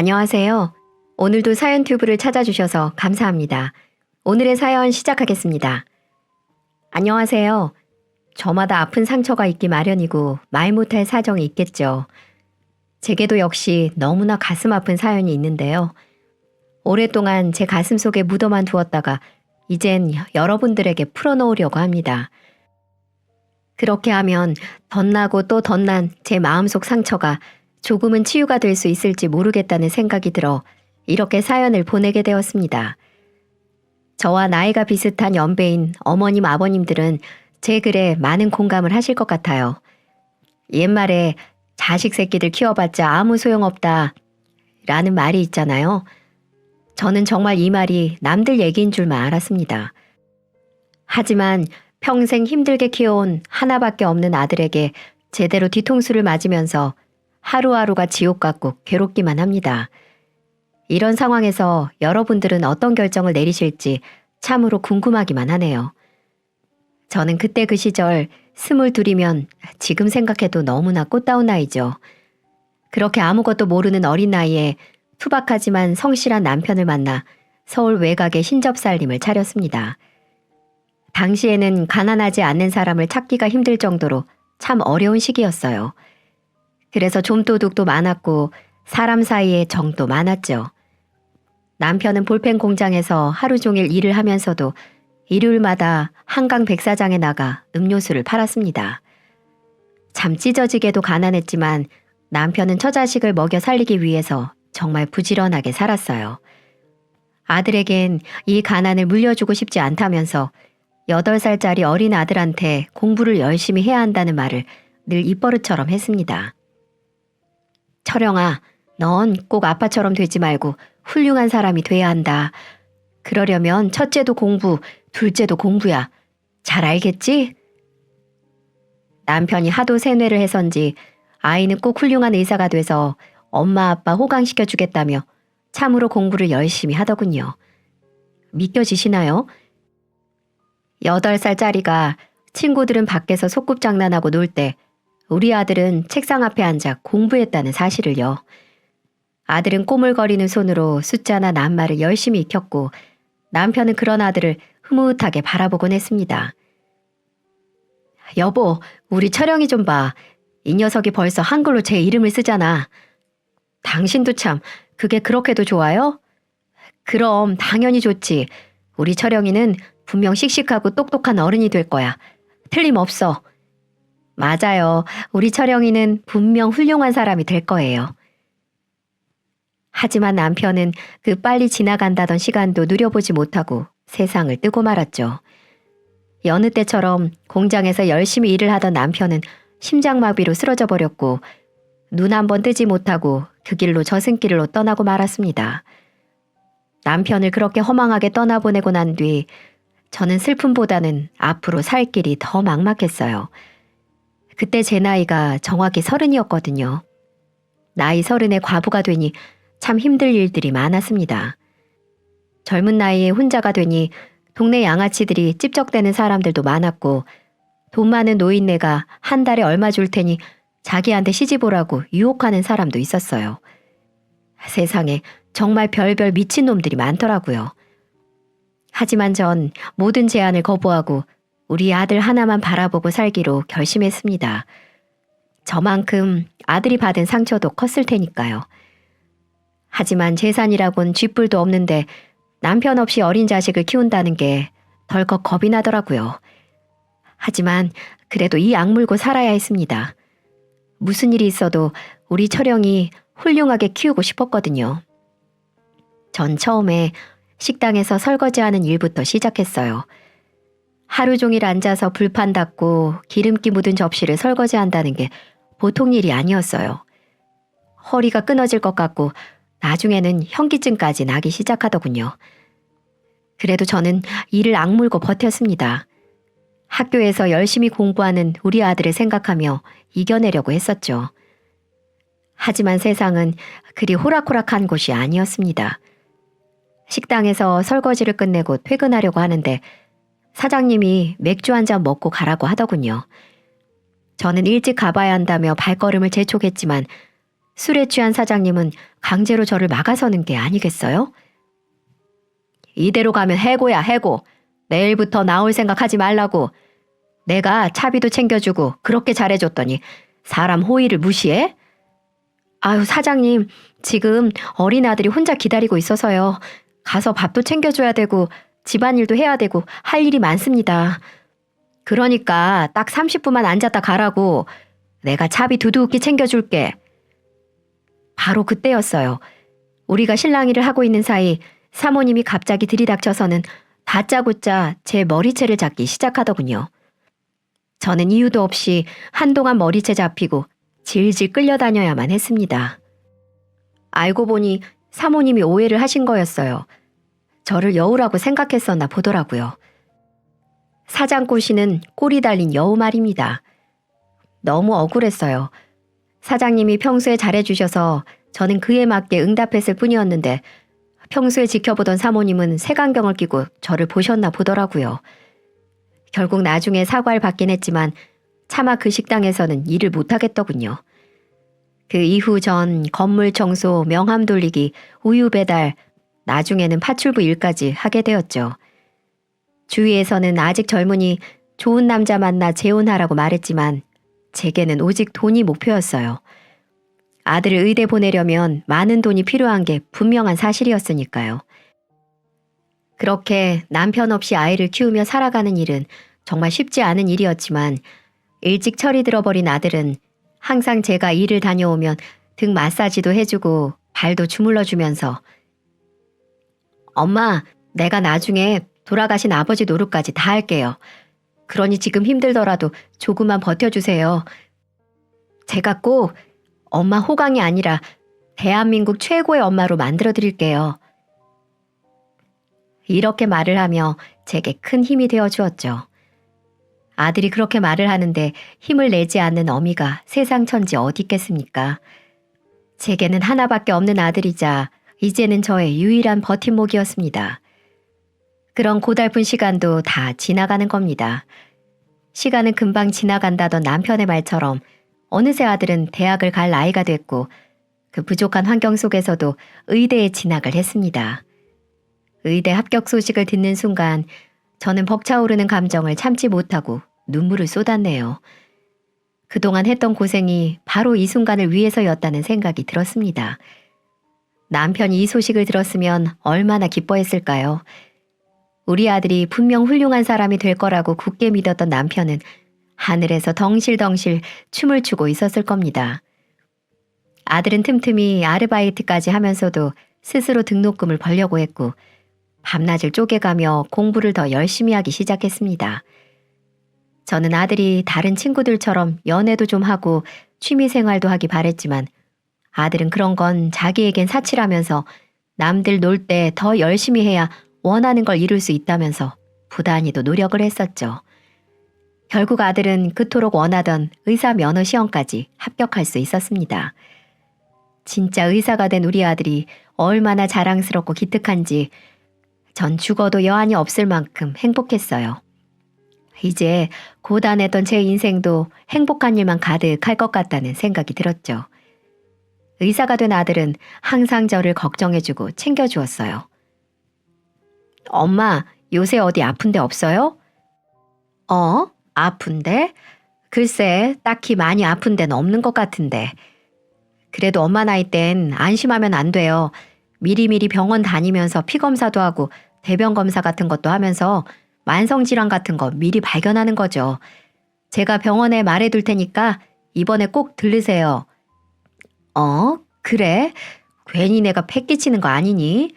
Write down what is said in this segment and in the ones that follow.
안녕하세요. 오늘도 사연 튜브를 찾아주셔서 감사합니다. 오늘의 사연 시작하겠습니다. 안녕하세요. 저마다 아픈 상처가 있기 마련이고 말 못할 사정이 있겠죠. 제게도 역시 너무나 가슴 아픈 사연이 있는데요. 오랫동안 제 가슴 속에 묻어만 두었다가 이젠 여러분들에게 풀어놓으려고 합니다. 그렇게 하면 덧나고 또 덧난 제 마음속 상처가 조금은 치유가 될 수 있을지 모르겠다는 생각이 들어 이렇게 사연을 보내게 되었습니다. 저와 나이가 비슷한 연배인 어머님, 아버님들은 제 글에 많은 공감을 하실 것 같아요. 옛말에 자식 새끼들 키워봤자 아무 소용없다 라는 말이 있잖아요. 저는 정말 이 말이 남들 얘기인 줄만 알았습니다. 하지만 평생 힘들게 키워온 하나밖에 없는 아들에게 제대로 뒤통수를 맞으면서 하루하루가 지옥 같고 괴롭기만 합니다. 이런 상황에서 여러분들은 어떤 결정을 내리실지 참으로 궁금하기만 하네요. 저는 그때 그 시절 22이면 지금 생각해도 너무나 꽃다운 나이죠. 그렇게 아무것도 모르는 어린 나이에 투박하지만 성실한 남편을 만나 서울 외곽에 신접살림을 차렸습니다. 당시에는 가난하지 않는 사람을 찾기가 힘들 정도로 참 어려운 시기였어요. 그래서 좀도둑도 많았고 사람 사이에 정도 많았죠. 남편은 볼펜 공장에서 하루 종일 일을 하면서도 일요일마다 한강 백사장에 나가 음료수를 팔았습니다. 참 찢어지게도 가난했지만 남편은 처자식을 먹여 살리기 위해서 정말 부지런하게 살았어요. 아들에겐 이 가난을 물려주고 싶지 않다면서 8살짜리 어린 아들한테 공부를 열심히 해야 한다는 말을 늘 입버릇처럼 했습니다. 철영아, 넌 꼭 아빠처럼 되지 말고 훌륭한 사람이 돼야 한다. 그러려면 첫째도 공부, 둘째도 공부야. 잘 알겠지? 남편이 하도 세뇌를 해선지 아이는 꼭 훌륭한 의사가 돼서 엄마 아빠 호강시켜주겠다며 참으로 공부를 열심히 하더군요. 믿겨지시나요? 8살짜리가 친구들은 밖에서 소꿉장난하고 놀 때 우리 아들은 책상 앞에 앉아 공부했다는 사실을요. 아들은 꼬물거리는 손으로 숫자나 낱말을 열심히 익혔고 남편은 그런 아들을 흐뭇하게 바라보곤 했습니다. 여보, 우리 철영이 좀 봐. 이 녀석이 벌써 한글로 제 이름을 쓰잖아. 당신도 참 그게 그렇게도 좋아요? 그럼 당연히 좋지. 우리 철영이는 분명 씩씩하고 똑똑한 어른이 될 거야. 틀림없어. 맞아요. 우리 철영이는 분명 훌륭한 사람이 될 거예요. 하지만 남편은 그 빨리 지나간다던 시간도 누려보지 못하고 세상을 뜨고 말았죠. 여느 때처럼 공장에서 열심히 일을 하던 남편은 심장마비로 쓰러져 버렸고 눈 한 번 뜨지 못하고 그 길로 저승길로 떠나고 말았습니다. 남편을 그렇게 허망하게 떠나보내고 난 뒤 저는 슬픔보다는 앞으로 살 길이 더 막막했어요. 그때 제 나이가 정확히 30이었거든요. 나이 30에 과부가 되니 참 힘들 일들이 많았습니다. 젊은 나이에 혼자가 되니 동네 양아치들이 찝적대는 사람들도 많았고 돈 많은 노인네가 한 달에 얼마 줄 테니 자기한테 시집 오라고 유혹하는 사람도 있었어요. 세상에 정말 별별 미친놈들이 많더라고요. 하지만 전 모든 제안을 거부하고 우리 아들 하나만 바라보고 살기로 결심했습니다. 저만큼 아들이 받은 상처도 컸을 테니까요. 하지만 재산이라곤 쥐뿔도 없는데 남편 없이 어린 자식을 키운다는 게 덜컥 겁이 나더라고요. 하지만 그래도 이 악물고 살아야 했습니다. 무슨 일이 있어도 우리 철영이 훌륭하게 키우고 싶었거든요. 전 처음에 식당에서 설거지하는 일부터 시작했어요. 하루 종일 앉아서 불판 닦고 기름기 묻은 접시를 설거지한다는 게 보통 일이 아니었어요. 허리가 끊어질 것 같고 나중에는 현기증까지 나기 시작하더군요. 그래도 저는 이를 악물고 버텼습니다. 학교에서 열심히 공부하는 우리 아들을 생각하며 이겨내려고 했었죠. 하지만 세상은 그리 호락호락한 곳이 아니었습니다. 식당에서 설거지를 끝내고 퇴근하려고 하는데 사장님이 맥주 한 잔 먹고 가라고 하더군요. 저는 일찍 가봐야 한다며 발걸음을 재촉했지만 술에 취한 사장님은 강제로 저를 막아서는 게 아니겠어요? 이대로 가면 해고야, 해고. 내일부터 나올 생각하지 말라고. 내가 차비도 챙겨주고 그렇게 잘해줬더니 사람 호의를 무시해? 아유, 사장님, 지금 어린아들이 혼자 기다리고 있어서요. 가서 밥도 챙겨줘야 되고 집안일도 해야 되고 할 일이 많습니다. 그러니까 딱 30분만 앉았다 가라고. 내가 차비 두둑히 챙겨줄게. 바로 그때였어요. 우리가 실랑이를 하고 있는 사이 사모님이 갑자기 들이닥쳐서는 다짜고짜 제 머리채를 잡기 시작하더군요. 저는 이유도 없이 한동안 머리채 잡히고 질질 끌려다녀야만 했습니다. 알고 보니 사모님이 오해를 하신 거였어요. 저를 여우라고 생각했었나 보더라고요. 사장꼬시는 꼬리 달린 여우 말입니다. 너무 억울했어요. 사장님이 평소에 잘해주셔서 저는 그에 맞게 응답했을 뿐이었는데 평소에 지켜보던 사모님은 색안경을 끼고 저를 보셨나 보더라고요. 결국 나중에 사과를 받긴 했지만 차마 그 식당에서는 일을 못하겠더군요. 그 이후 전 건물 청소, 명함 돌리기, 우유 배달, 나중에는 파출부 일까지 하게 되었죠. 주위에서는 아직 젊으니 좋은 남자 만나 재혼하라고 말했지만 제게는 오직 돈이 목표였어요. 아들을 의대 보내려면 많은 돈이 필요한 게 분명한 사실이었으니까요. 그렇게 남편 없이 아이를 키우며 살아가는 일은 정말 쉽지 않은 일이었지만 일찍 철이 들어버린 아들은 항상 제가 일을 다녀오면 등 마사지도 해주고 발도 주물러주면서 엄마, 내가 나중에 돌아가신 아버지 노릇까지 다 할게요. 그러니 지금 힘들더라도 조금만 버텨주세요. 제가 꼭 엄마 호강이 아니라 대한민국 최고의 엄마로 만들어드릴게요. 이렇게 말을 하며 제게 큰 힘이 되어 주었죠. 아들이 그렇게 말을 하는데 힘을 내지 않는 어미가 세상 천지 어디 있겠습니까? 제게는 하나밖에 없는 아들이자 이제는 저의 유일한 버팀목이었습니다. 그런 고달픈 시간도 다 지나가는 겁니다. 시간은 금방 지나간다던 남편의 말처럼 어느새 아들은 대학을 갈 나이가 됐고 그 부족한 환경 속에서도 의대에 진학을 했습니다. 의대 합격 소식을 듣는 순간 저는 벅차오르는 감정을 참지 못하고 눈물을 쏟았네요. 그동안 했던 고생이 바로 이 순간을 위해서였다는 생각이 들었습니다. 남편이 이 소식을 들었으면 얼마나 기뻐했을까요? 우리 아들이 분명 훌륭한 사람이 될 거라고 굳게 믿었던 남편은 하늘에서 덩실덩실 춤을 추고 있었을 겁니다. 아들은 틈틈이 아르바이트까지 하면서도 스스로 등록금을 벌려고 했고 밤낮을 쪼개가며 공부를 더 열심히 하기 시작했습니다. 저는 아들이 다른 친구들처럼 연애도 좀 하고 취미생활도 하기 바랬지만 아들은 그런 건 자기에겐 사치라면서 남들 놀 때 더 열심히 해야 원하는 걸 이룰 수 있다면서 부단히도 노력을 했었죠. 결국 아들은 그토록 원하던 의사 면허 시험까지 합격할 수 있었습니다. 진짜 의사가 된 우리 아들이 얼마나 자랑스럽고 기특한지 전 죽어도 여한이 없을 만큼 행복했어요. 이제 고단했던 제 인생도 행복한 일만 가득할 것 같다는 생각이 들었죠. 의사가 된 아들은 항상 저를 걱정해주고 챙겨주었어요. 엄마, 요새 어디 아픈 데 없어요? 아픈데? 글쎄, 딱히 많이 아픈 데는 없는 것 같은데. 그래도 엄마 나이 땐 안심하면 안 돼요. 미리미리 병원 다니면서 피검사도 하고 대변 검사 같은 것도 하면서 만성질환 같은 거 미리 발견하는 거죠. 제가 병원에 말해둘 테니까 이번에 꼭 들르세요. 그래? 괜히 내가 패 끼치는 거 아니니?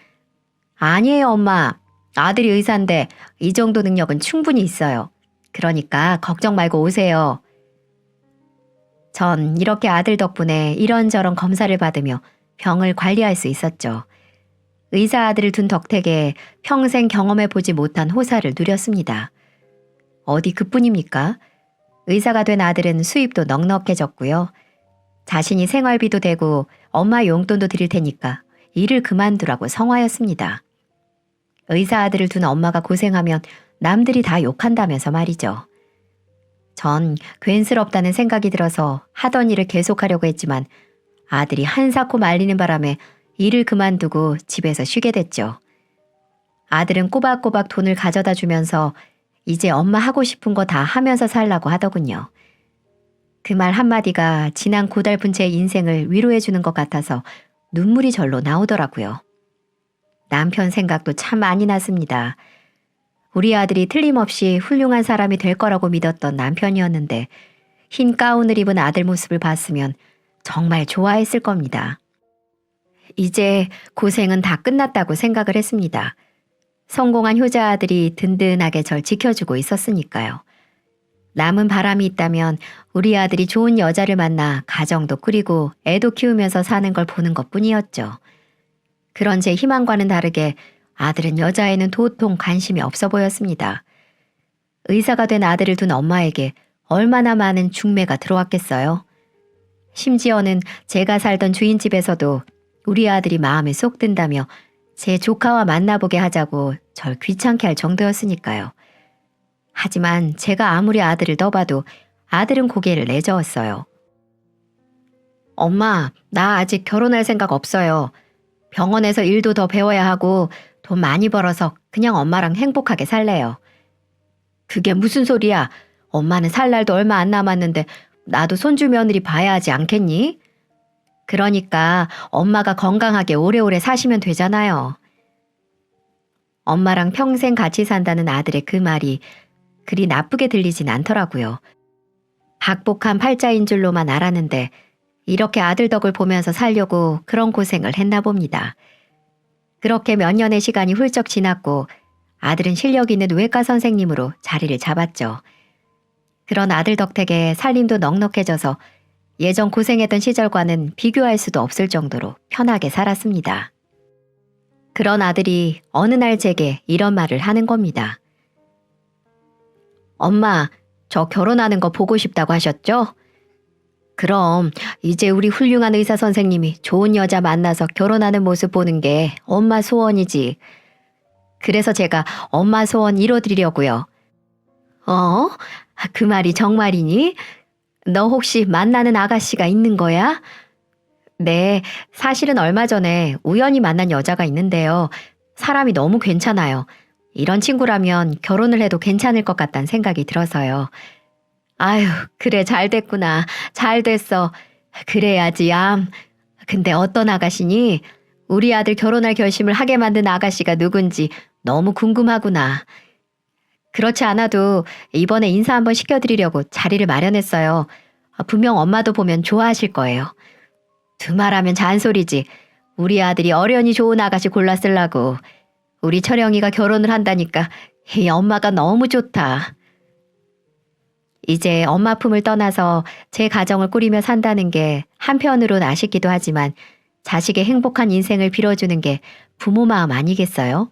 아니에요, 엄마. 아들이 의사인데 이 정도 능력은 충분히 있어요. 그러니까 걱정 말고 오세요. 전 이렇게 아들 덕분에 이런저런 검사를 받으며 병을 관리할 수 있었죠. 의사 아들을 둔 덕택에 평생 경험해보지 못한 호사를 누렸습니다. 어디 그뿐입니까? 의사가 된 아들은 수입도 넉넉해졌고요. 자신이 생활비도 되고 엄마 용돈도 드릴 테니까 일을 그만두라고 성화였습니다. 의사 아들을 둔 엄마가 고생하면 남들이 다 욕한다면서 말이죠. 전 괜스럽다는 생각이 들어서 하던 일을 계속하려고 했지만 아들이 한사코 말리는 바람에 일을 그만두고 집에서 쉬게 됐죠. 아들은 꼬박꼬박 돈을 가져다 주면서 이제 엄마 하고 싶은 거 다 하면서 살라고 하더군요. 그 말 한마디가 지난 고달픈 제 인생을 위로해 주는 것 같아서 눈물이 절로 나오더라고요. 남편 생각도 참 많이 났습니다. 우리 아들이 틀림없이 훌륭한 사람이 될 거라고 믿었던 남편이었는데 흰 가운을 입은 아들 모습을 봤으면 정말 좋아했을 겁니다. 이제 고생은 다 끝났다고 생각을 했습니다. 성공한 효자 아들이 든든하게 절 지켜주고 있었으니까요. 남은 바람이 있다면 우리 아들이 좋은 여자를 만나 가정도 꾸리고 애도 키우면서 사는 걸 보는 것뿐이었죠. 그런 제 희망과는 다르게 아들은 여자에는 도통 관심이 없어 보였습니다. 의사가 된 아들을 둔 엄마에게 얼마나 많은 중매가 들어왔겠어요. 심지어는 제가 살던 주인집에서도 우리 아들이 마음에 쏙 든다며 제 조카와 만나보게 하자고 절 귀찮게 할 정도였으니까요. 하지만 제가 아무리 아들을 떠봐도 아들은 고개를 내저었어요. 엄마, 나 아직 결혼할 생각 없어요. 병원에서 일도 더 배워야 하고 돈 많이 벌어서 그냥 엄마랑 행복하게 살래요. 그게 무슨 소리야? 엄마는 살 날도 얼마 안 남았는데 나도 손주 며느리 봐야 하지 않겠니? 그러니까 엄마가 건강하게 오래오래 사시면 되잖아요. 엄마랑 평생 같이 산다는 아들의 그 말이 그리 나쁘게 들리진 않더라고요. 박복한 팔자인 줄로만 알았는데 이렇게 아들 덕을 보면서 살려고 그런 고생을 했나 봅니다. 그렇게 몇 년의 시간이 훌쩍 지났고 아들은 실력 있는 외과 선생님으로 자리를 잡았죠. 그런 아들 덕택에 살림도 넉넉해져서 예전 고생했던 시절과는 비교할 수도 없을 정도로 편하게 살았습니다. 그런 아들이 어느 날 제게 이런 말을 하는 겁니다. 엄마, 저 결혼하는 거 보고 싶다고 하셨죠? 그럼 이제 우리 훌륭한 의사 선생님이 좋은 여자 만나서 결혼하는 모습 보는 게 엄마 소원이지. 그래서 제가 엄마 소원 이뤄드리려고요. 어? 그 말이 정말이니? 너 혹시 만나는 아가씨가 있는 거야? 네, 사실은 얼마 전에 우연히 만난 여자가 있는데요. 사람이 너무 괜찮아요. 이런 친구라면 결혼을 해도 괜찮을 것 같다는 생각이 들어서요. 아유, 그래, 잘 됐구나. 잘 됐어. 그래야지, 얌. 근데 어떤 아가씨니? 우리 아들 결혼할 결심을 하게 만든 아가씨가 누군지 너무 궁금하구나. 그렇지 않아도 이번에 인사 한번 시켜드리려고 자리를 마련했어요. 분명 엄마도 보면 좋아하실 거예요. 두말하면 잔소리지. 우리 아들이 어련히 좋은 아가씨 골랐으려고. 우리 철영이가 결혼을 한다니까 이 엄마가 너무 좋다. 이제 엄마 품을 떠나서 제 가정을 꾸리며 산다는 게 한편으론 아쉽기도 하지만 자식의 행복한 인생을 빌어주는 게 부모 마음 아니겠어요?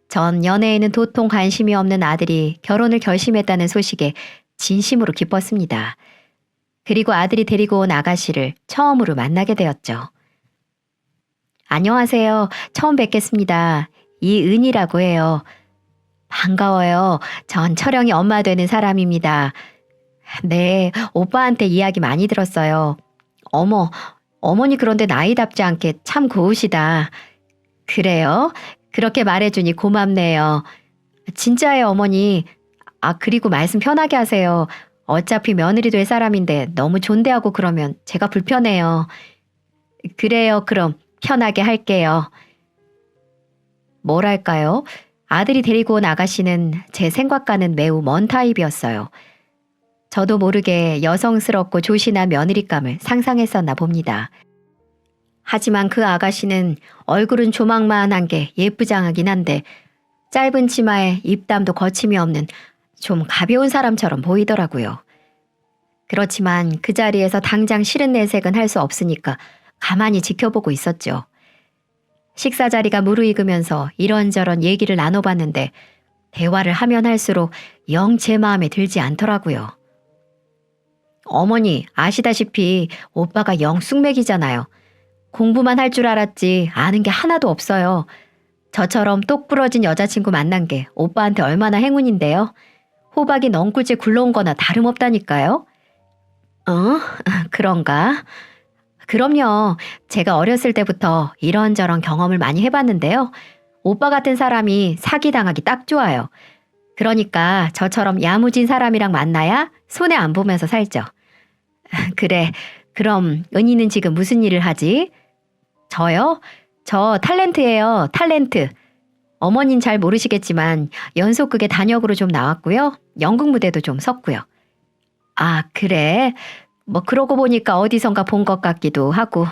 전 연애에는 도통 관심이 없는 아들이 결혼을 결심했다는 소식에 진심으로 기뻤습니다. 그리고 아들이 데리고 온 아가씨를 처음으로 만나게 되었죠. 안녕하세요. 처음 뵙겠습니다. 이은이라고 해요. 반가워요. 전 철영이 엄마 되는 사람입니다. 네, 오빠한테 이야기 많이 들었어요. 어머, 어머니 그런데 나이답지 않게 참 고우시다. 그래요? 그렇게 말해주니 고맙네요. 진짜예요, 어머니. 그리고 말씀 편하게 하세요. 어차피 며느리 될 사람인데 너무 존대하고 그러면 제가 불편해요. 그래요, 그럼 편하게 할게요. 뭐랄까요? 아들이 데리고 온 아가씨는 제 생각과는 매우 먼 타입이었어요. 저도 모르게 여성스럽고 조신한 며느리감을 상상했었나 봅니다. 하지만 그 아가씨는 얼굴은 조망만한 게 예쁘장하긴 한데 짧은 치마에 입담도 거침이 없는 좀 가벼운 사람처럼 보이더라고요. 그렇지만 그 자리에서 당장 싫은 내색은 할 수 없으니까 가만히 지켜보고 있었죠. 식사 자리가 무르익으면서 이런저런 얘기를 나눠봤는데 대화를 하면 할수록 영 제 마음에 들지 않더라고요. 어머니, 아시다시피 오빠가 영 쑥맥이잖아요. 공부만 할 줄 알았지 아는 게 하나도 없어요. 저처럼 똑 부러진 여자친구 만난 게 오빠한테 얼마나 행운인데요. 호박이 넝쿨째 굴러온 거나 다름없다니까요. 어? 그런가? 그럼요. 제가 어렸을 때부터 이런저런 경험을 많이 해봤는데요. 오빠 같은 사람이 사기당하기 딱 좋아요. 그러니까 저처럼 야무진 사람이랑 만나야 손해 안 보면서 살죠. 그래. 그럼 은희는 지금 무슨 일을 하지? 저요? 저 탤런트예요. 탤런트. 어머닌 잘 모르시겠지만 연속극에 단역으로 좀 나왔고요. 연극 무대도 좀 섰고요. 아, 그래? 뭐 그러고 보니까 어디선가 본 것 같기도 하고.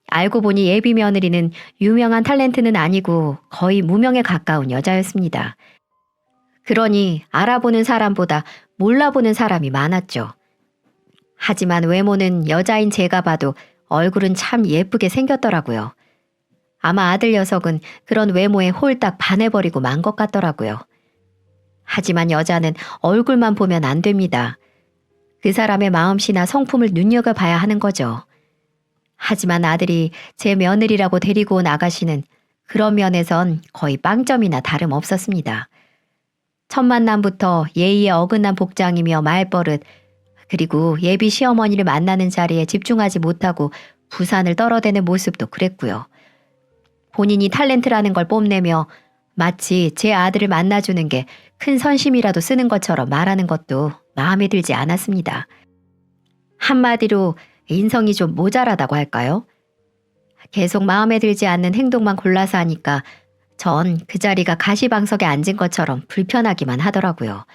알고 보니 예비 며느리는 유명한 탤런트는 아니고 거의 무명에 가까운 여자였습니다. 그러니 알아보는 사람보다 몰라보는 사람이 많았죠. 하지만 외모는 여자인 제가 봐도 얼굴은 참 예쁘게 생겼더라고요. 아마 아들 녀석은 그런 외모에 홀딱 반해버리고 만 것 같더라고요. 하지만 여자는 얼굴만 보면 안 됩니다. 그 사람의 마음씨나 성품을 눈여겨봐야 하는 거죠. 하지만 아들이 제 며느리라고 데리고 온 아가씨는 그런 면에선 거의 빵점이나 다름없었습니다. 첫 만남부터 예의에 어긋난 복장이며 말버릇, 그리고 예비 시어머니를 만나는 자리에 집중하지 못하고 부산을 떨어대는 모습도 그랬고요. 본인이 탤런트라는 걸 뽐내며 마치 제 아들을 만나주는 게 큰 선심이라도 쓰는 것처럼 말하는 것도 마음에 들지 않았습니다. 한마디로 인성이 좀 모자라다고 할까요? 계속 마음에 들지 않는 행동만 골라서 하니까 전 그 자리가 가시방석에 앉은 것처럼 불편하기만 하더라고요.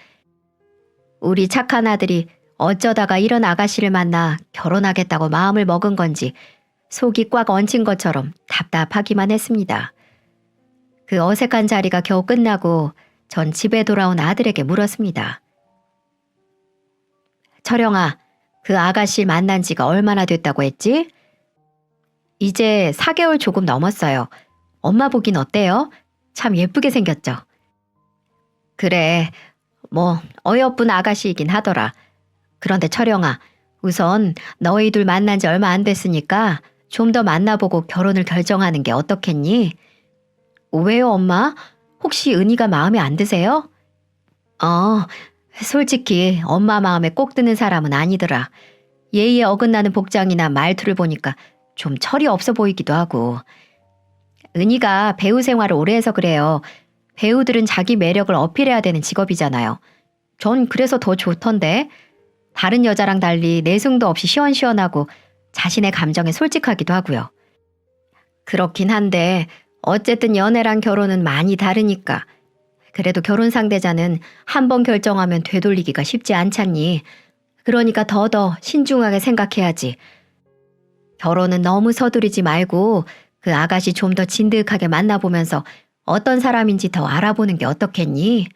우리 착한 아들이 어쩌다가 이런 아가씨를 만나 결혼하겠다고 마음을 먹은 건지 속이 꽉 얹힌 것처럼 답답하기만 했습니다. 그 어색한 자리가 겨우 끝나고 전 집에 돌아온 아들에게 물었습니다. 철영아, 그 아가씨 만난 지가 얼마나 됐다고 했지? 이제 4개월 조금 넘었어요. 엄마 보긴 어때요? 참 예쁘게 생겼죠? 그래, 뭐 어여쁜 아가씨이긴 하더라. 그런데 철영아, 우선 너희 둘 만난 지 얼마 안 됐으니까 좀 더 만나보고 결혼을 결정하는 게 어떻겠니? 왜요, 엄마? 혹시 은희가 마음에 안 드세요? 솔직히 엄마 마음에 꼭 드는 사람은 아니더라. 예의에 어긋나는 복장이나 말투를 보니까 좀 철이 없어 보이기도 하고. 은희가 배우 생활을 오래 해서 그래요. 배우들은 자기 매력을 어필해야 되는 직업이잖아요. 전 그래서 더 좋던데. 다른 여자랑 달리 내숭도 없이 시원시원하고 자신의 감정에 솔직하기도 하고요. 그렇긴 한데 어쨌든 연애랑 결혼은 많이 다르니까. 그래도 결혼 상대자는 한 번 결정하면 되돌리기가 쉽지 않잖니. 그러니까 더더 신중하게 생각해야지. 결혼은 너무 서두르지 말고 그 아가씨 좀 더 진득하게 만나보면서 어떤 사람인지 더 알아보는 게 어떻겠니?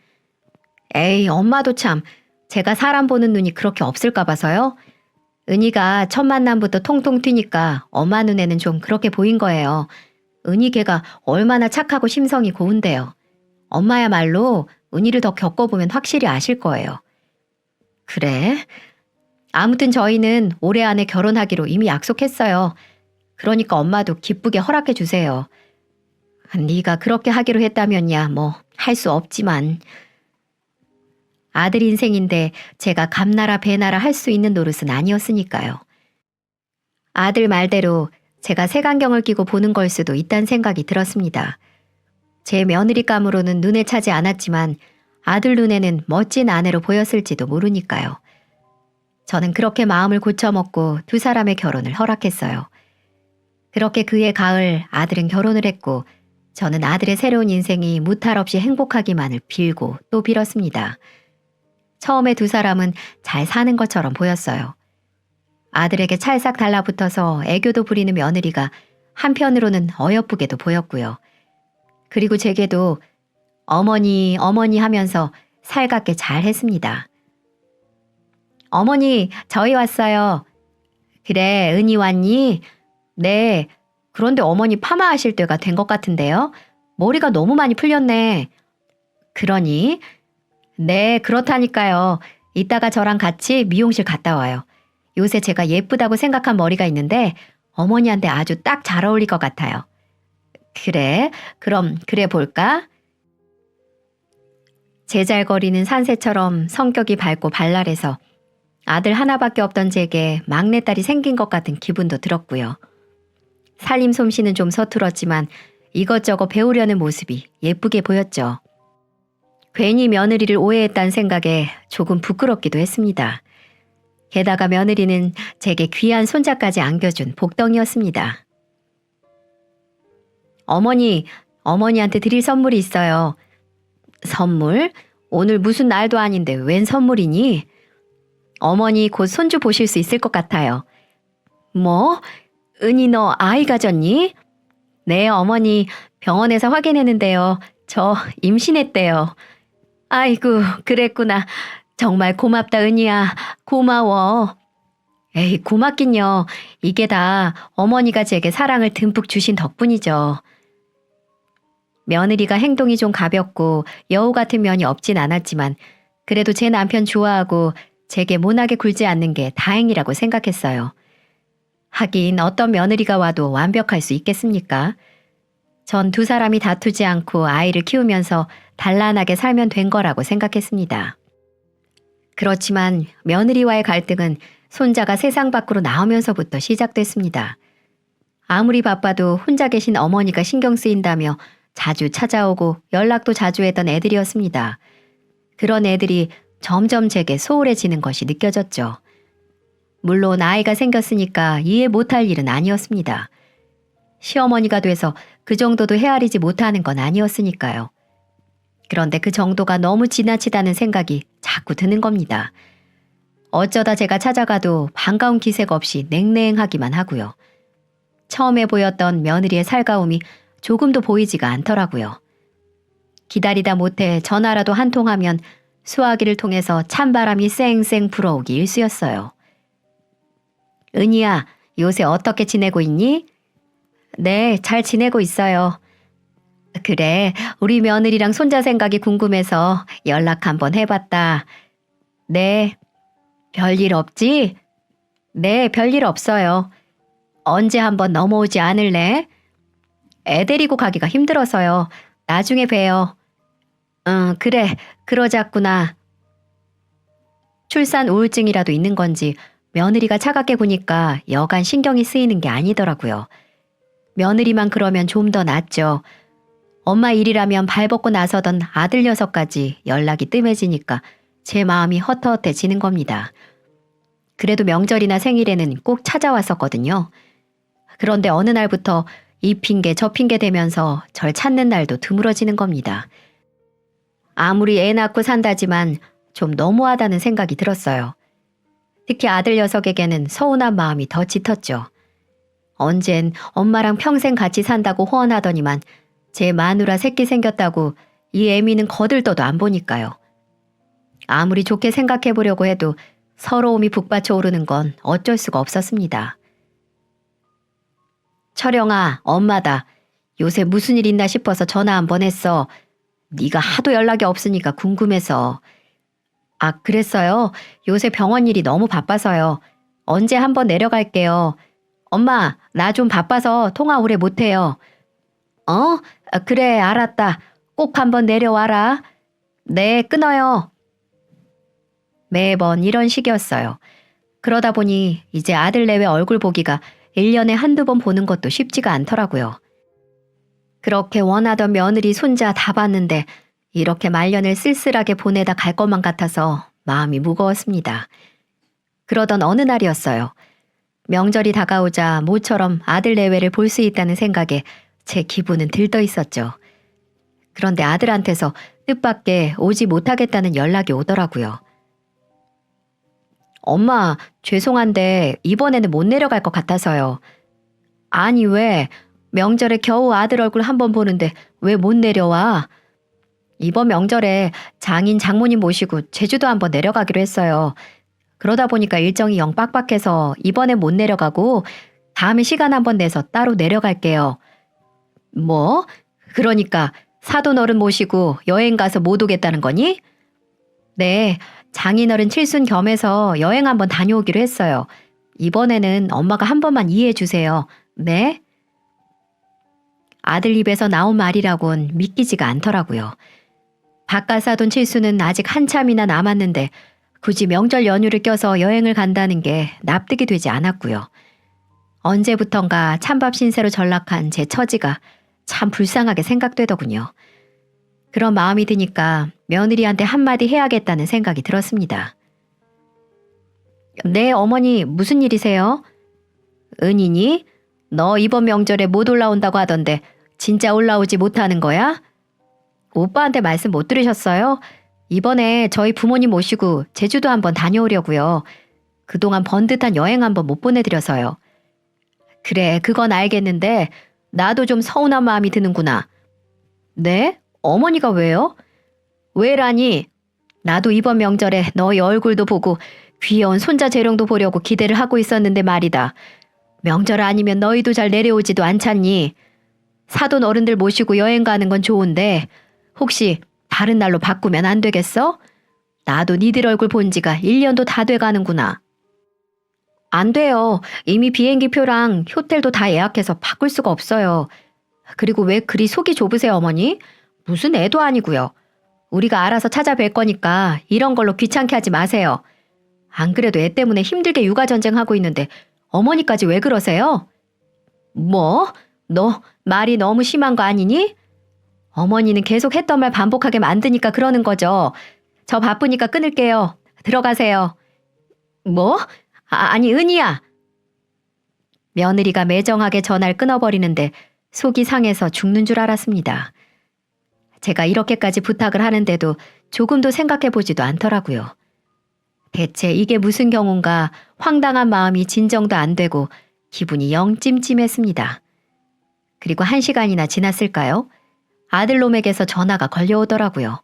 에이, 엄마도 참 제가 사람 보는 눈이 그렇게 없을까 봐서요. 은희가 첫 만남부터 통통 튀니까 엄마 눈에는 좀 그렇게 보인 거예요. 은희 걔가 얼마나 착하고 심성이 고운데요. 엄마야말로 은희를 더 겪어보면 확실히 아실 거예요. 그래? 아무튼 저희는 올해 안에 결혼하기로 이미 약속했어요. 그러니까 엄마도 기쁘게 허락해 주세요. 네가 그렇게 하기로 했다면야 뭐 할 수 없지만. 아들 인생인데 제가 감나라 배나라 할 수 있는 노릇은 아니었으니까요. 아들 말대로 제가 색안경을 끼고 보는 걸 수도 있다는 생각이 들었습니다. 제 며느리감으로는 눈에 차지 않았지만 아들 눈에는 멋진 아내로 보였을지도 모르니까요. 저는 그렇게 마음을 고쳐먹고 두 사람의 결혼을 허락했어요. 그렇게 그해 가을 아들은 결혼을 했고 저는 아들의 새로운 인생이 무탈 없이 행복하기만을 빌고 또 빌었습니다. 처음에 두 사람은 잘 사는 것처럼 보였어요. 아들에게 찰싹 달라붙어서 애교도 부리는 며느리가 한편으로는 어여쁘게도 보였고요. 그리고 제게도 어머니, 어머니 하면서 살갑게 잘 했습니다. 어머니, 저희 왔어요. 그래, 은희 왔니? 네. 그런데 어머니 파마하실 때가 된 것 같은데요? 머리가 너무 많이 풀렸네. 그러니? 네, 그렇다니까요. 이따가 저랑 같이 미용실 갔다 와요. 요새 제가 예쁘다고 생각한 머리가 있는데 어머니한테 아주 딱 잘 어울릴 것 같아요. 그래? 그럼 그래 볼까? 제잘거리는 산새처럼 성격이 밝고 발랄해서 아들 하나밖에 없던 제게 막내딸이 생긴 것 같은 기분도 들었고요. 살림 솜씨는 좀 서툴었지만 이것저것 배우려는 모습이 예쁘게 보였죠. 괜히 며느리를 오해했다는 생각에 조금 부끄럽기도 했습니다. 게다가 며느리는 제게 귀한 손자까지 안겨준 복덩이였습니다. 어머니한테 드릴 선물이 있어요. 선물? 오늘 무슨 날도 아닌데 웬 선물이니? 어머니 곧 손주 보실 수 있을 것 같아요. 뭐? 은희 너 아이 가졌니? 네, 어머니 병원에서 확인했는데요. 저 임신했대요. 아이고, 그랬구나. 정말 고맙다, 은희야. 고마워. 에이, 고맙긴요. 이게 다 어머니가 제게 사랑을 듬뿍 주신 덕분이죠. 며느리가 행동이 좀 가볍고 여우 같은 면이 없진 않았지만 그래도 제 남편 좋아하고 제게 모나게 굴지 않는 게 다행이라고 생각했어요. 하긴 어떤 며느리가 와도 완벽할 수 있겠습니까? 전 두 사람이 다투지 않고 아이를 키우면서 단란하게 살면 된 거라고 생각했습니다. 그렇지만 며느리와의 갈등은 손자가 세상 밖으로 나오면서부터 시작됐습니다. 아무리 바빠도 혼자 계신 어머니가 신경 쓰인다며 자주 찾아오고 연락도 자주 했던 애들이었습니다. 그런 애들이 점점 제게 소홀해지는 것이 느껴졌죠. 물론 아이가 생겼으니까 이해 못할 일은 아니었습니다. 시어머니가 돼서 그 정도도 헤아리지 못하는 건 아니었으니까요. 그런데 그 정도가 너무 지나치다는 생각이 자꾸 드는 겁니다. 어쩌다 제가 찾아가도 반가운 기색 없이 냉랭하기만 하고요. 처음에 보였던 며느리의 살가움이 조금도 보이지가 않더라고요. 기다리다 못해 전화라도 한 통하면 수화기를 통해서 찬바람이 쌩쌩 불어오기 일쑤였어요. 은희야, 요새 어떻게 지내고 있니? 네, 잘 지내고 있어요. 그래, 우리 며느리랑 손자 생각이 궁금해서 연락 한번 해봤다. 네, 별일 없지? 네, 별일 없어요. 언제 한번 넘어오지 않을래? 애 데리고 가기가 힘들어서요. 나중에 봬요. 그래, 그러자꾸나. 출산 우울증이라도 있는 건지 며느리가 차갑게 구니까 여간 신경이 쓰이는 게 아니더라고요. 며느리만 그러면 좀 더 낫죠. 엄마 일이라면 발벗고 나서던 아들 녀석까지 연락이 뜸해지니까 제 마음이 헛헛해지는 겁니다. 그래도 명절이나 생일에는 꼭 찾아왔었거든요. 그런데 어느 날부터 이 핑계 저 핑계 대면서 절 찾는 날도 드물어지는 겁니다. 아무리 애 낳고 산다지만 좀 너무하다는 생각이 들었어요. 특히 아들 녀석에게는 서운한 마음이 더 짙었죠. 언젠 엄마랑 평생 같이 산다고 호언하더니만 제 마누라 새끼 생겼다고 이 애미는 거들떠도 안 보니까요. 아무리 좋게 생각해 보려고 해도 서러움이 북받쳐 오르는 건 어쩔 수가 없었습니다. 철영아, 엄마다. 요새 무슨 일 있나 싶어서 전화 한번 했어. 네가 하도 연락이 없으니까 궁금해서. 아, 그랬어요? 요새 병원 일이 너무 바빠서요. 언제 한번 내려갈게요. 엄마, 나 좀 바빠서 통화 오래 못해요. 어? 그래, 알았다. 꼭 한번 내려와라. 네, 끊어요. 매번 이런 식이었어요. 그러다 보니 이제 아들 내외 얼굴 보기가 1년에 한두 번 보는 것도 쉽지가 않더라고요. 그렇게 원하던 며느리 손자 다 봤는데 이렇게 말년을 쓸쓸하게 보내다 갈 것만 같아서 마음이 무거웠습니다. 그러던 어느 날이었어요. 명절이 다가오자 모처럼 아들 내외를 볼 수 있다는 생각에 제 기분은 들떠 있었죠. 그런데 아들한테서 뜻밖의 오지 못하겠다는 연락이 오더라고요. 엄마, 죄송한데 이번에는 못 내려갈 것 같아서요. 아니 왜? 명절에 겨우 아들 얼굴 한번 보는데 왜 못 내려와? 이번 명절에 장인 장모님 모시고 제주도 한번 내려가기로 했어요. 그러다 보니까 일정이 영 빡빡해서 이번에 못 내려가고 다음에 시간 한번 내서 따로 내려갈게요. 뭐? 그러니까 사돈어른 모시고 여행 가서 못 오겠다는 거니? 네, 장인어른 칠순 겸해서 여행 한번 다녀오기로 했어요. 이번에는 엄마가 한 번만 이해해 주세요. 네? 아들 입에서 나온 말이라곤 믿기지가 않더라고요. 바깥 사돈 칠수는 아직 한참이나 남았는데 굳이 명절 연휴를 껴서 여행을 간다는 게 납득이 되지 않았고요. 언제부턴가 찬밥 신세로 전락한 제 처지가 참 불쌍하게 생각되더군요. 그런 마음이 드니까 며느리한테 한마디 해야겠다는 생각이 들었습니다. 네, 어머니, 무슨 일이세요? 은인이? 너 이번 명절에 못 올라온다고 하던데 진짜 올라오지 못하는 거야? 오빠한테 말씀 못 들으셨어요? 이번에 저희 부모님 모시고 제주도 한번 다녀오려고요. 그동안 번듯한 여행 한번 못 보내드려서요. 그래, 그건 알겠는데 나도 좀 서운한 마음이 드는구나. 네? 어머니가 왜요? 왜라니? 나도 이번 명절에 너희 얼굴도 보고 귀여운 손자 재롱도 보려고 기대를 하고 있었는데 말이다. 명절 아니면 너희도 잘 내려오지도 않잖니. 사돈 어른들 모시고 여행 가는 건 좋은데 혹시 다른 날로 바꾸면 안 되겠어? 나도 니들 얼굴 본 지가 1년도 다 돼가는구나. 안 돼요. 이미 비행기표랑 호텔도 다 예약해서 바꿀 수가 없어요. 그리고 왜 그리 속이 좁으세요, 어머니? 무슨 애도 아니고요. 우리가 알아서 찾아뵐 거니까 이런 걸로 귀찮게 하지 마세요. 안 그래도 애 때문에 힘들게 육아전쟁하고 있는데 어머니까지 왜 그러세요? 뭐? 너 말이 너무 심한 거 아니니? 어머니는 계속 했던 말 반복하게 만드니까 그러는 거죠. 저 바쁘니까 끊을게요. 들어가세요. 뭐? 아니, 은희야. 며느리가 매정하게 전화를 끊어버리는데 속이 상해서 죽는 줄 알았습니다. 제가 이렇게까지 부탁을 하는데도 조금도 생각해보지도 않더라고요. 대체 이게 무슨 경우인가 황당한 마음이 진정도 안 되고 기분이 영 찜찜했습니다. 그리고 1시간이나 지났을까요? 아들놈에게서 전화가 걸려오더라고요.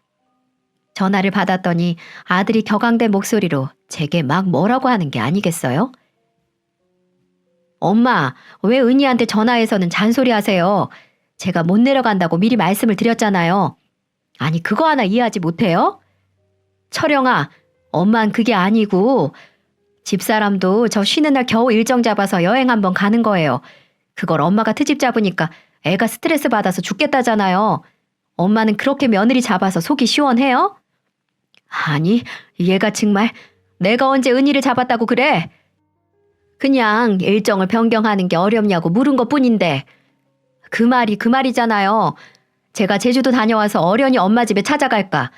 전화를 받았더니 아들이 격앙된 목소리로 제게 막 뭐라고 하는 게 아니겠어요? 엄마, 왜 은희한테 전화해서는 잔소리하세요? 제가 못 내려간다고 미리 말씀을 드렸잖아요. 아니, 그거 하나 이해하지 못해요? 철영아, 엄만 그게 아니고 집사람도 저 쉬는 날 겨우 일정 잡아서 여행 한번 가는 거예요. 그걸 엄마가 트집 잡으니까 애가 스트레스 받아서 죽겠다잖아요. 엄마는 그렇게 며느리 잡아서 속이 시원해요? 아니, 얘가 정말 내가 언제 은희를 잡았다고 그래? 그냥 일정을 변경하는 게 어렵냐고 물은 것뿐인데 그 말이 그 말이잖아요. 제가 제주도 다녀와서 어련히 엄마 집에 찾아갈까?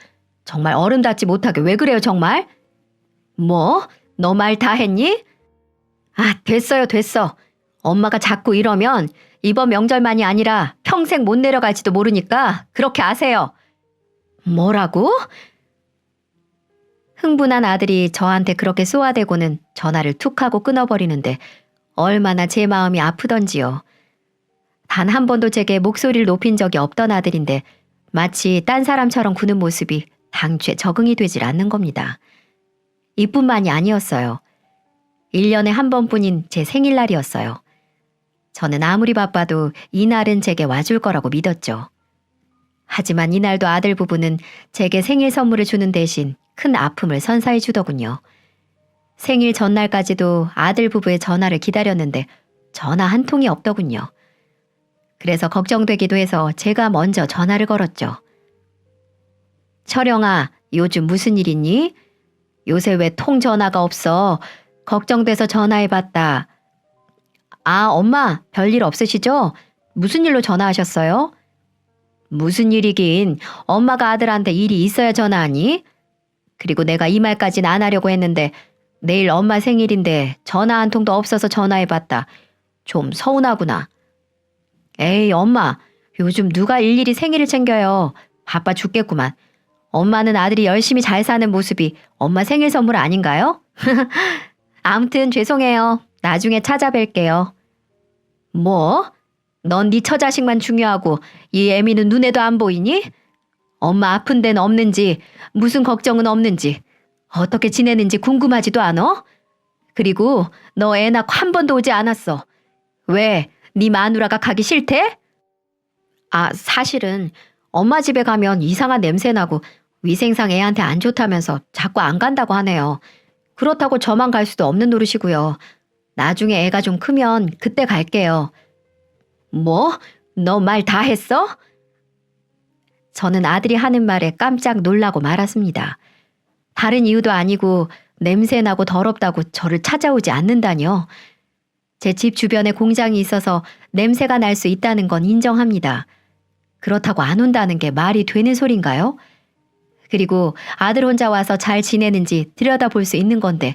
정말 어른답지 못하게 왜 그래요 정말? 뭐? 너 말 다 했니? 아, 됐어요 됐어. 엄마가 자꾸 이러면 이번 명절만이 아니라 평생 못 내려갈지도 모르니까 그렇게 아세요. 뭐라고? 흥분한 아들이 저한테 그렇게 쏘아대고는 전화를 툭 하고 끊어버리는데 얼마나 제 마음이 아프던지요. 단 한 번도 제게 목소리를 높인 적이 없던 아들인데 마치 딴 사람처럼 구는 모습이 당최 적응이 되질 않는 겁니다. 이뿐만이 아니었어요. 1년에 한 번뿐인 제 생일날이었어요. 저는 아무리 바빠도 이날은 제게 와줄 거라고 믿었죠. 하지만 이날도 아들 부부는 제게 생일 선물을 주는 대신 큰 아픔을 선사해 주더군요. 생일 전날까지도 아들 부부의 전화를 기다렸는데 전화 한 통이 없더군요. 그래서 걱정되기도 해서 제가 먼저 전화를 걸었죠. 철영아, 요즘 무슨 일 있니? 요새 왜 통 전화가 없어? 걱정돼서 전화해봤다. 아, 엄마, 별일 없으시죠? 무슨 일로 전화하셨어요? 무슨 일이긴, 엄마가 아들한테 일이 있어야 전화하니? 그리고 내가 이 말까진 안 하려고 했는데 내일 엄마 생일인데 전화 한 통도 없어서 전화해봤다. 좀 서운하구나. 에이, 엄마, 요즘 누가 일일이 생일을 챙겨요. 바빠 죽겠구만. 엄마는 아들이 열심히 잘 사는 모습이 엄마 생일 선물 아닌가요? 아무튼 죄송해요. 나중에 찾아뵐게요. 뭐? 넌 네 처자식만 중요하고 이 애미는 눈에도 안 보이니? 엄마 아픈 데는 없는지 무슨 걱정은 없는지 어떻게 지내는지 궁금하지도 않아? 그리고 너 애 낳고 한 번도 오지 않았어. 왜? 네 마누라가 가기 싫대? 아, 사실은 엄마 집에 가면 이상한 냄새 나고 위생상 애한테 안 좋다면서 자꾸 안 간다고 하네요. 그렇다고 저만 갈 수도 없는 노릇이고요. 나중에 애가 좀 크면 그때 갈게요. 뭐? 너 말 다 했어? 저는 아들이 하는 말에 깜짝 놀라고 말았습니다. 다른 이유도 아니고 냄새나고 더럽다고 저를 찾아오지 않는다뇨. 제 집 주변에 공장이 있어서 냄새가 날 수 있다는 건 인정합니다. 그렇다고 안 온다는 게 말이 되는 소린가요? 그리고 아들 혼자 와서 잘 지내는지 들여다볼 수 있는 건데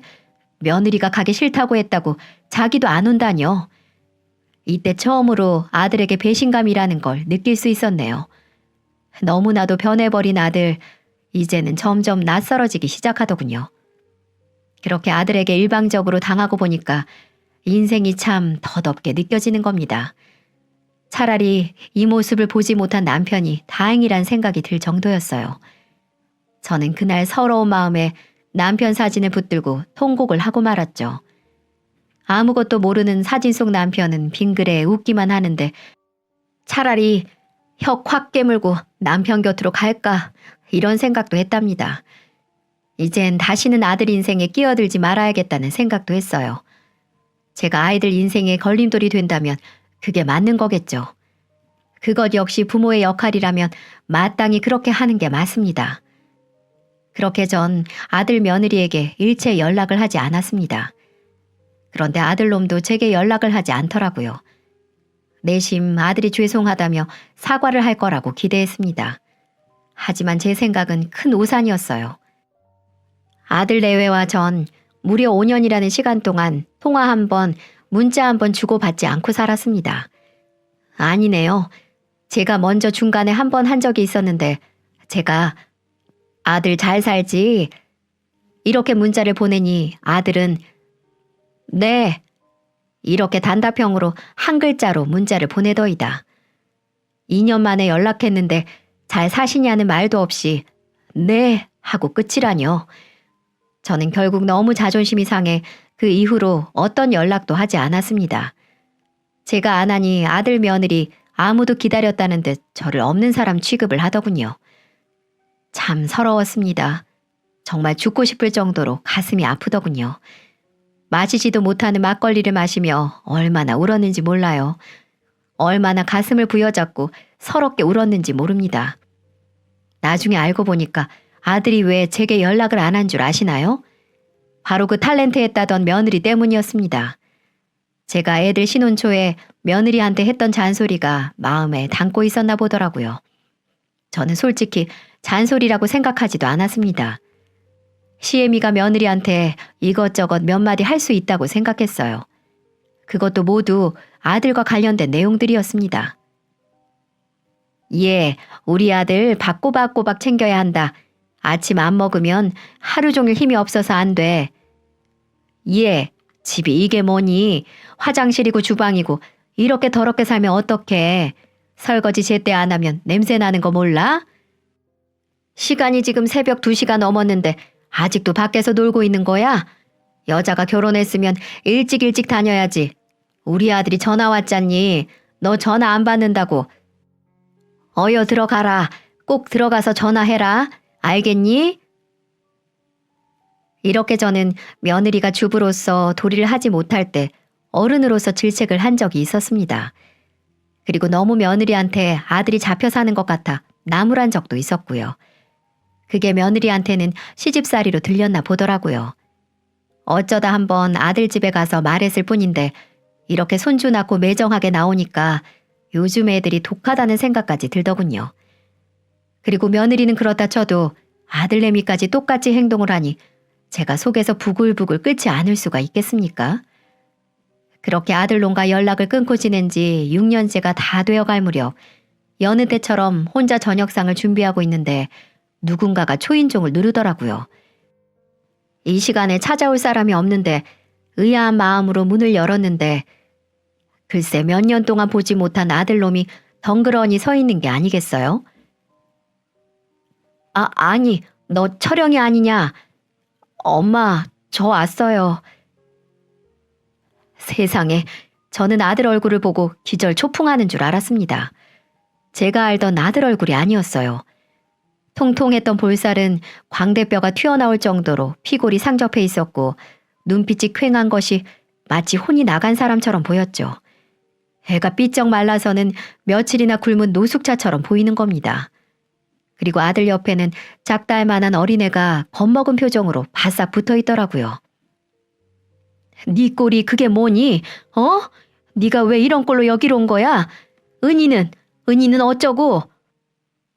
며느리가 가기 싫다고 했다고 자기도 안 온다뇨. 이때 처음으로 아들에게 배신감이라는 걸 느낄 수 있었네요. 너무나도 변해버린 아들, 이제는 점점 낯설어지기 시작하더군요. 그렇게 아들에게 일방적으로 당하고 보니까 인생이 참 덧없게 느껴지는 겁니다. 차라리 이 모습을 보지 못한 남편이 다행이란 생각이 들 정도였어요. 저는 그날 서러운 마음에 남편 사진을 붙들고 통곡을 하고 말았죠. 아무것도 모르는 사진 속 남편은 빙그레 웃기만 하는데 차라리 혀 확 깨물고 남편 곁으로 갈까 이런 생각도 했답니다. 이젠 다시는 아들 인생에 끼어들지 말아야겠다는 생각도 했어요. 제가 아이들 인생에 걸림돌이 된다면 그게 맞는 거겠죠. 그것 역시 부모의 역할이라면 마땅히 그렇게 하는 게 맞습니다. 그렇게 전 아들 며느리에게 일체 연락을 하지 않았습니다. 그런데 아들놈도 제게 연락을 하지 않더라고요. 내심 아들이 죄송하다며 사과를 할 거라고 기대했습니다. 하지만 제 생각은 큰 오산이었어요. 아들 내외와 전 무려 5년이라는 시간 동안 통화 한 번, 문자 한 번 주고받지 않고 살았습니다. 아니네요. 제가 먼저 중간에 한 번 한 적이 있었는데 제가 아들 잘 살지? 이렇게 문자를 보내니 아들은 네. 이렇게 단답형으로 한 글자로 문자를 보내더이다. 2년 만에 연락했는데 잘 사시냐는 말도 없이 네 하고 끝이라뇨. 저는 결국 너무 자존심이 상해 그 이후로 어떤 연락도 하지 않았습니다. 제가 안 하니 아들 며느리 아무도 기다렸다는 듯 저를 없는 사람 취급을 하더군요. 참 서러웠습니다. 정말 죽고 싶을 정도로 가슴이 아프더군요. 마시지도 못하는 막걸리를 마시며 얼마나 울었는지 몰라요. 얼마나 가슴을 부여잡고 서럽게 울었는지 모릅니다. 나중에 알고 보니까 아들이 왜 제게 연락을 안 한 줄 아시나요? 바로 그 탤런트했다던 며느리 때문이었습니다. 제가 애들 신혼 초에 며느리한테 했던 잔소리가 마음에 담고 있었나 보더라고요. 저는 솔직히 잔소리라고 생각하지도 않았습니다. 시애미가 며느리한테 이것저것 몇 마디 할 수 있다고 생각했어요. 그것도 모두 아들과 관련된 내용들이었습니다. 예, 우리 아들 밥 꼬박꼬박 챙겨야 한다. 아침 안 먹으면 하루 종일 힘이 없어서 안 돼. 예, 집이 이게 뭐니? 화장실이고 주방이고 이렇게 더럽게 살면 어떡해? 설거지 제때 안 하면 냄새 나는 거 몰라? 시간이 지금 새벽 2시가 넘었는데 아직도 밖에서 놀고 있는 거야? 여자가 결혼했으면 일찍 다녀야지. 우리 아들이 전화 왔잖니. 너 전화 안 받는다고. 어여 들어가라. 꼭 들어가서 전화해라. 알겠니? 이렇게 저는 며느리가 주부로서 도리를 하지 못할 때 어른으로서 질책을 한 적이 있었습니다. 그리고 너무 며느리한테 아들이 잡혀 사는 것 같아 나무란 적도 있었고요. 그게 며느리한테는 시집살이로 들렸나 보더라고요. 어쩌다 한번 아들 집에 가서 말했을 뿐인데 이렇게 손주 낳고 매정하게 나오니까 요즘 애들이 독하다는 생각까지 들더군요. 그리고 며느리는 그렇다 쳐도 아들내미까지 똑같이 행동을 하니 제가 속에서 부글부글 끓지 않을 수가 있겠습니까? 그렇게 아들놈과 연락을 끊고 지낸 지 6년째가 다 되어갈 무렵 여느 때처럼 혼자 저녁상을 준비하고 있는데 누군가가 초인종을 누르더라고요. 이 시간에 찾아올 사람이 없는데 의아한 마음으로 문을 열었는데 글쎄 몇 년 동안 보지 못한 아들놈이 덩그러니 서 있는 게 아니겠어요? 아니, 너 철영이 아니냐? 엄마, 저 왔어요. 세상에, 저는 아들 얼굴을 보고 기절 초풍하는 줄 알았습니다. 제가 알던 아들 얼굴이 아니었어요. 통통했던 볼살은 광대뼈가 튀어나올 정도로 피골이 상접해 있었고 눈빛이 퀭한 것이 마치 혼이 나간 사람처럼 보였죠. 애가 삐쩍 말라서는 며칠이나 굶은 노숙자처럼 보이는 겁니다. 그리고 아들 옆에는 작다할 만한 어린애가 겁먹은 표정으로 바싹 붙어 있더라고요. 네 꼴이 그게 뭐니? 어? 네가 왜 이런 꼴로 여기로 온 거야? 은희는 어쩌고?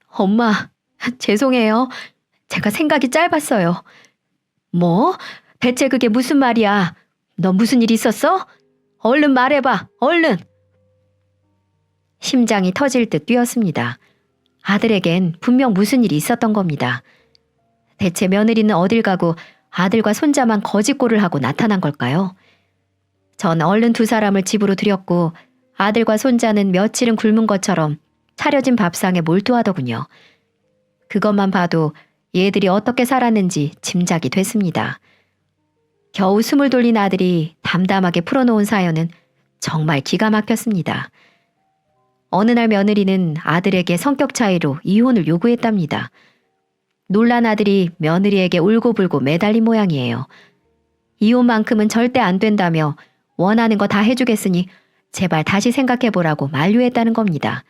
엄마, 죄송해요. 제가 생각이 짧았어요. 뭐? 대체 그게 무슨 말이야? 너 무슨 일 있었어? 얼른 말해봐, 얼른! 심장이 터질 듯 뛰었습니다. 아들에겐 분명 무슨 일이 있었던 겁니다. 대체 며느리는 어딜 가고 아들과 손자만 거짓골을 하고 나타난 걸까요? 전 얼른 두 사람을 집으로 들였고 아들과 손자는 며칠은 굶은 것처럼 차려진 밥상에 몰두하더군요. 그것만 봐도 얘들이 어떻게 살았는지 짐작이 됐습니다. 겨우 숨을 돌린 아들이 담담하게 풀어놓은 사연은 정말 기가 막혔습니다. 어느 날 며느리는 아들에게 성격 차이로 이혼을 요구했답니다. 놀란 아들이 며느리에게 울고불고 매달린 모양이에요. 이혼만큼은 절대 안 된다며 원하는 거 다 해주겠으니 제발 다시 생각해보라고 만류했다는 겁니다.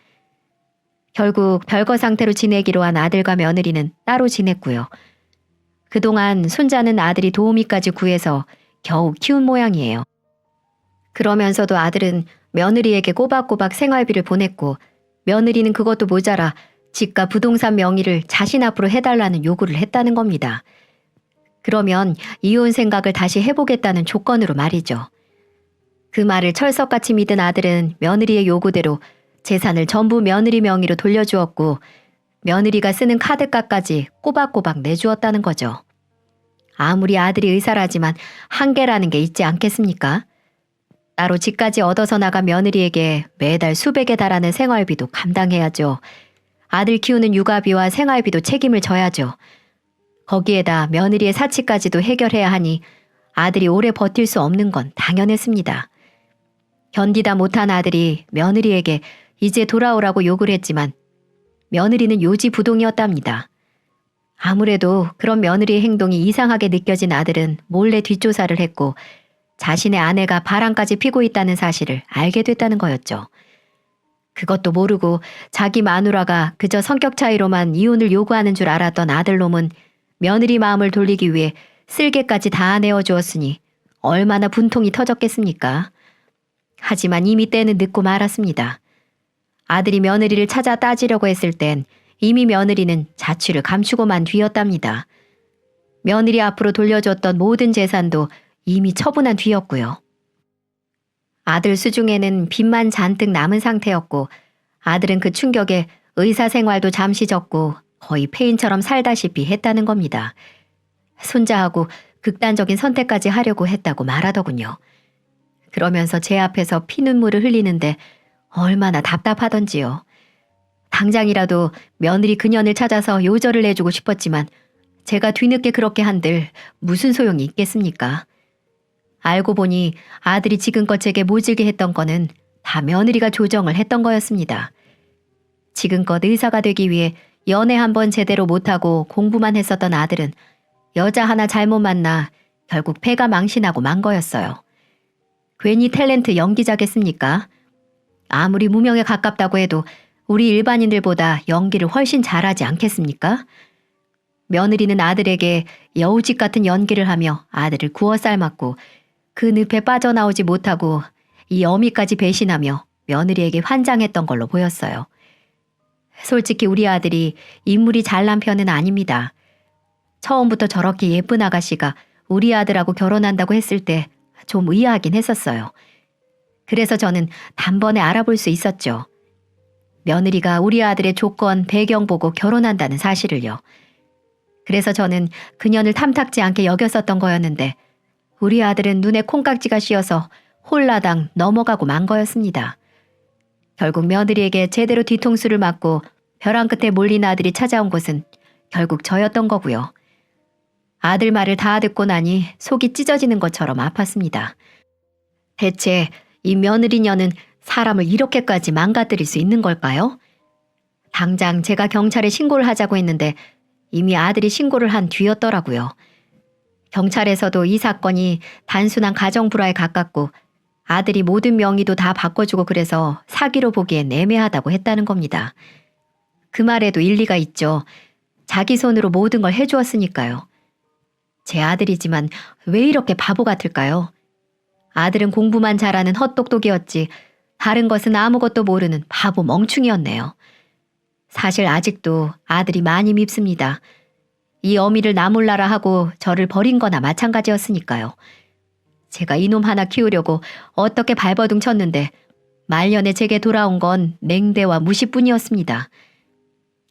결국 별거 상태로 지내기로 한 아들과 며느리는 따로 지냈고요. 그동안 손자는 아들이 도우미까지 구해서 겨우 키운 모양이에요. 그러면서도 아들은 며느리에게 꼬박꼬박 생활비를 보냈고 며느리는 그것도 모자라 집과 부동산 명의를 자신 앞으로 해달라는 요구를 했다는 겁니다. 그러면 이혼 생각을 다시 해보겠다는 조건으로 말이죠. 그 말을 철석같이 믿은 아들은 며느리의 요구대로 재산을 전부 며느리 명의로 돌려주었고 며느리가 쓰는 카드값까지 꼬박꼬박 내주었다는 거죠. 아무리 아들이 의사라지만 한계라는 게 있지 않겠습니까? 따로 집까지 얻어서 나간 며느리에게 매달 수백에 달하는 생활비도 감당해야죠. 아들 키우는 육아비와 생활비도 책임을 져야죠. 거기에다 며느리의 사치까지도 해결해야 하니 아들이 오래 버틸 수 없는 건 당연했습니다. 견디다 못한 아들이 며느리에게 이제 돌아오라고 요구를 했지만 며느리는 요지부동이었답니다. 아무래도 그런 며느리의 행동이 이상하게 느껴진 아들은 몰래 뒷조사를 했고 자신의 아내가 바람까지 피고 있다는 사실을 알게 됐다는 거였죠. 그것도 모르고 자기 마누라가 그저 성격 차이로만 이혼을 요구하는 줄 알았던 아들놈은 며느리 마음을 돌리기 위해 쓸개까지 다 내어주었으니 얼마나 분통이 터졌겠습니까? 하지만 이미 때는 늦고 말았습니다. 아들이 며느리를 찾아 따지려고 했을 땐 이미 며느리는 자취를 감추고 만 뒤였답니다. 며느리 앞으로 돌려줬던 모든 재산도 이미 처분한 뒤였고요. 아들 수중에는 빚만 잔뜩 남은 상태였고 아들은 그 충격에 의사 생활도 잠시 접고 거의 폐인처럼 살다시피 했다는 겁니다. 손자하고 극단적인 선택까지 하려고 했다고 말하더군요. 그러면서 제 앞에서 피눈물을 흘리는데 얼마나 답답하던지요. 당장이라도 며느리 그년을 찾아서 요절을 내주고 싶었지만 제가 뒤늦게 그렇게 한들 무슨 소용이 있겠습니까? 알고 보니 아들이 지금껏 제게 모질게 했던 거는 다 며느리가 조정을 했던 거였습니다. 지금껏 의사가 되기 위해 연애 한번 제대로 못하고 공부만 했었던 아들은 여자 하나 잘못 만나 결국 패가 망신하고 만 거였어요. 괜히 탤런트 연기자겠습니까? 아무리 무명에 가깝다고 해도 우리 일반인들보다 연기를 훨씬 잘하지 않겠습니까? 며느리는 아들에게 여우짓 같은 연기를 하며 아들을 구워 삶았고 그 늪에 빠져나오지 못하고 이 어미까지 배신하며 며느리에게 환장했던 걸로 보였어요. 솔직히 우리 아들이 인물이 잘난 편은 아닙니다. 처음부터 저렇게 예쁜 아가씨가 우리 아들하고 결혼한다고 했을 때 좀 의아하긴 했었어요. 그래서 저는 단번에 알아볼 수 있었죠. 며느리가 우리 아들의 조건, 배경 보고 결혼한다는 사실을요. 그래서 저는 그년을 탐탁지 않게 여겼었던 거였는데 우리 아들은 눈에 콩깍지가 씌어서 홀라당 넘어가고 만 거였습니다. 결국 며느리에게 제대로 뒤통수를 맞고 벼랑 끝에 몰린 아들이 찾아온 곳은 결국 저였던 거고요. 아들 말을 다 듣고 나니 속이 찢어지는 것처럼 아팠습니다. 대체 이 며느리녀는 사람을 이렇게까지 망가뜨릴 수 있는 걸까요? 당장 제가 경찰에 신고를 하자고 했는데 이미 아들이 신고를 한 뒤였더라고요. 경찰에서도 이 사건이 단순한 가정불화에 가깝고 아들이 모든 명의도 다 바꿔주고 그래서 사기로 보기엔 애매하다고 했다는 겁니다. 그 말에도 일리가 있죠. 자기 손으로 모든 걸 해주었으니까요. 제 아들이지만 왜 이렇게 바보 같을까요? 아들은 공부만 잘하는 헛똑똑이었지 다른 것은 아무것도 모르는 바보 멍충이었네요. 사실 아직도 아들이 많이 밉습니다. 이 어미를 나 몰라라 하고 저를 버린 거나 마찬가지였으니까요. 제가 이놈 하나 키우려고 어떻게 발버둥 쳤는데 말년에 제게 돌아온 건 냉대와 무시뿐이었습니다.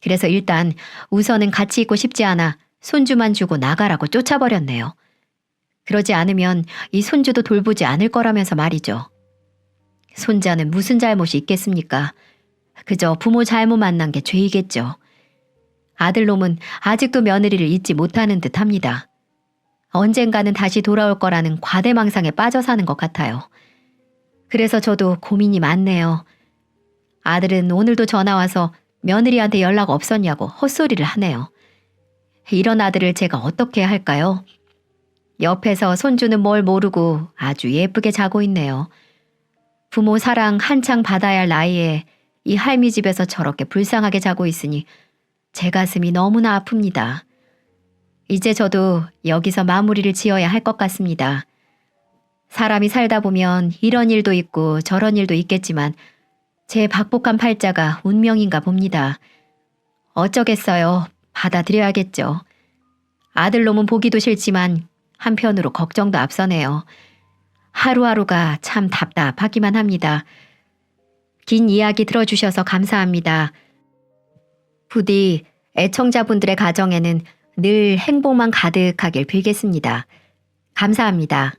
그래서 일단 우선은 같이 있고 싶지 않아 손주만 주고 나가라고 쫓아버렸네요. 그러지 않으면 이 손주도 돌보지 않을 거라면서 말이죠. 손자는 무슨 잘못이 있겠습니까? 그저 부모 잘못 만난 게 죄이겠죠. 아들놈은 아직도 며느리를 잊지 못하는 듯합니다. 언젠가는 다시 돌아올 거라는 과대망상에 빠져 사는 것 같아요. 그래서 저도 고민이 많네요. 아들은 오늘도 전화 와서 며느리한테 연락 없었냐고 헛소리를 하네요. 이런 아들을 제가 어떻게 할까요? 옆에서 손주는 뭘 모르고 아주 예쁘게 자고 있네요. 부모 사랑 한창 받아야 할 나이에 이 할미 집에서 저렇게 불쌍하게 자고 있으니 제 가슴이 너무나 아픕니다. 이제 저도 여기서 마무리를 지어야 할 것 같습니다. 사람이 살다 보면 이런 일도 있고 저런 일도 있겠지만 제 박복한 팔자가 운명인가 봅니다. 어쩌겠어요. 받아들여야겠죠. 아들놈은 보기도 싫지만 한편으로 걱정도 앞서네요. 하루하루가 참 답답하기만 합니다. 긴 이야기 들어주셔서 감사합니다. 부디 애청자분들의 가정에는 늘 행복만 가득하길 빌겠습니다. 감사합니다.